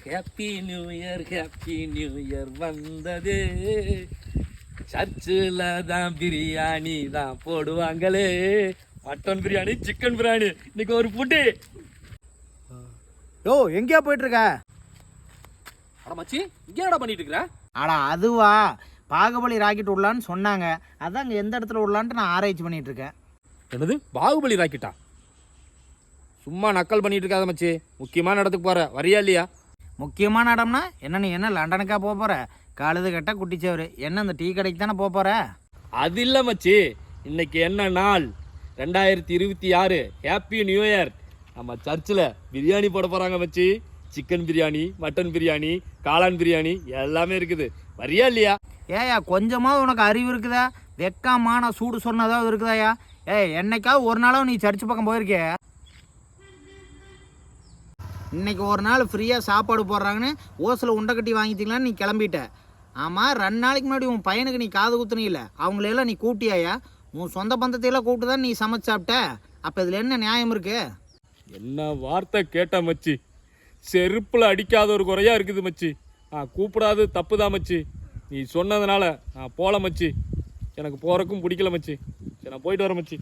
Happy new year வந்தது. சர்ச்சில் தான் பிரியாணி தான் போடுவாங்களே. மட்டன் பிரியாணி, சிக்கன் பிரியாணி, இன்னைக்கு ஒரு புட்டி. யோ எங்கேயா போயிட்டு இருக்க? அட மச்சி, இங்கே என்னடா பண்ணிட்டு இருக்கிற? ஆடா அதுவா, பாகுபலி ராக்கெட் விடலான்னு சொன்னாங்க. அதான் அங்கே எந்த இடத்துல விடலான்ட்டு நான் ஆராய்ச்சி பண்ணிட்டு இருக்கேன். என்னது பாகுபலி ராக்கெட்டா? சும்மா நக்கல் பண்ணிட்டு இருக்காத மச்சி. முக்கியமான இடத்துக்கு போற, வரியா இல்லையா? முக்கியமான இடம்னா என்ன? நீ என்ன லண்டனுக்கா போக போற? கழுது கட்ட குட்டிச்சவர் என்ன இந்த டீ கடைக்கு தானே போக போற? அது இல்லை மச்சி, இன்னைக்கு என்ன நாள்? 2026 ஹாப்பி நியூ இயர். நம்ம சர்ச்சில் பிரியாணி போட போகிறாங்க மச்சி. சிக்கன் பிரியாணி, மட்டன் பிரியாணி, காளான் பிரியாணி எல்லாமே இருக்குது. வரியா இல்லையா? ஏயா கொஞ்சமாவது உனக்கு அறிவு இருக்குதா? வெக்கமான சூடு சொன்னதாவது இருக்குதாயா? என்னைக்காவது ஒரு நாளும் நீ சர்ச்சு பக்கம் போயிருக்கே? இன்னைக்கு ஒரு நாள் ஃப்ரீயாக சாப்பாடு போடுறாங்கன்னு ஓசில் உண்டை கட்டி வாங்கிட்டீங்களான்னு நீ கிளம்பிட்ட. ஆமாம், 2 நாளைக்கு முன்னாடி உன் பையனுக்கு நீ காது குத்துனீல்ல, அவங்களையெல்லாம் நீ கூட்டியாயா? உன் சொந்த பந்தத்தையெல்லாம் கூப்பிட்டு தான் நீ சமைச்சு சாப்பிட்ட. அப்போ இதில் என்ன நியாயம் இருக்கு? என்ன வார்த்தை கேட்ட மச்சி. செருப்பில் அடிக்காத ஒரு குறையா இருக்குது மச்சி. கூப்பிடாது தப்பு தான் மச்சி. நீ சொன்னதுனால நான் போகல மச்சி. எனக்கு போகிறக்கும் பிடிக்கல மச்சி. சரி, நான் போயிட்டு வரேன் மச்சி.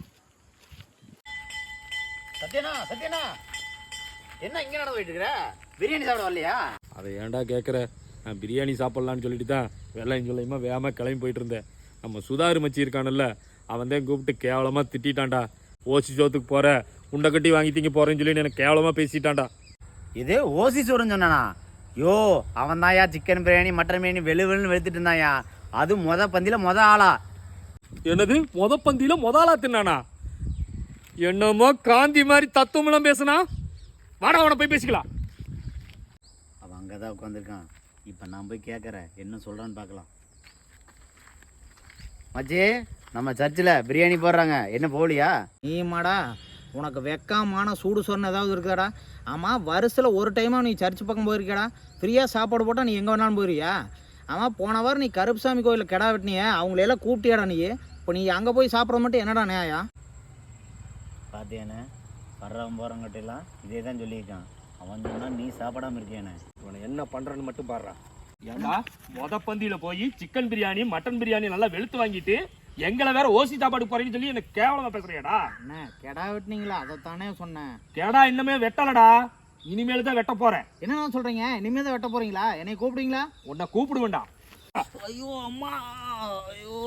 சத்யனா என்ன இங்கே நடந்து போயிட்டு இருக்கிற? பிரியாணி சாப்பிட வரலையா? அதை ஏன்டா கேட்குற? நான் பிரியாணி சாப்பிட்லான்னு சொல்லிட்டு தான் வெள்ளையும் சொல்லியுமா வேகமாக கிளம்பி போயிட்டு இருந்தேன். நம்ம சுதாரு மச்சி இருக்கானல்ல, அவன் தான் கூப்பிட்டு கேவலமாக திட்டான்டா. ஓசி சோத்துக்கு போகிற, உண்டை கட்டி வாங்கிட்டீங்க போகிறேன்னு சொல்லி எனக்கு கேவலமாக பேசிட்டான்டா. இது ஓசி சோறுன்னு சொன்னானா? யோ அவன் தான்யா சிக்கன் பிரியாணி மட்டன் பிரியாணி வெளுன்னு வெளுத்துட்டு இருந்தாயா. அது பந்தியில் ஆளா. என்னது பந்தியில் ஆளா தின்னானா? என்னமோ காந்தி மாதிரி தத்துவமெல்லாம் பேசுனா. வாடா, அவனை போய் பேசிக்கலாம். அவன் அங்கே தான் உட்காந்துருக்கான். இப்போ நான் போய் கேட்குறேன், என்ன சொல்கிறான்னு பார்க்கலாம். மச்சி, நம்ம சர்ச்சில் பிரியாணி போடுறாங்க, என்ன போகலையா? நீ மாடா, உனக்கு வெக்கமான சூடு சொன்ன ஏதாவது இருக்குதாடா? ஆமாம், வருஷத்தில் ஒரு டைமாக நீ சர்ச் பக்கம் போயிருக்கடா. ஃப்ரீயாக சாப்பாடு போட்டால் நீ எங்கே வேணாலும் போயிருக்கியா? ஆமாம், போன வாரம் நீ கருப்புசாமி கோயிலில் கிடா வெட்டினிய, அவங்களையெல்லாம் கூப்பிட்டியாடா நீ? இப்போ நீ அங்கே போய் சாப்பிட்ற மட்டும் என்னடா நியாயா? பார்த்தேனே, வர்றவன் போகிறவங்கிட்டலாம் இதே தான் சொல்லியிருக்கான். அவன் சொன்னா நீ சாப்பிடாம இருக்கேனே. இவனை என்ன பண்ணுறன்னு மட்டும் பாடுறா. ஏண்டா பந்தியில் போய் சிக்கன் பிரியாணி மட்டன் பிரியாணி நல்லா வெளுத்து வாங்கிட்டு எங்களை வேற ஓசி சாப்பாடு போறேன்னு சொல்லி எனக்கு கேவலமா பேசுறியாடா? என்ன கெடா வெட்டினீங்களா? அதைத்தானே சொன்னேன். கெடா இன்னமே வெட்டலடா, இனிமேல் தான் வெட்ட போறேன். என்ன சொல்றீங்க? இனிமே தான் வெட்ட போறீங்களா? என்னை கூப்பிடுவீங்களா? உன்னை கூப்பிடுவேண்டா. ஐயோ அம்மா, ஐயோ.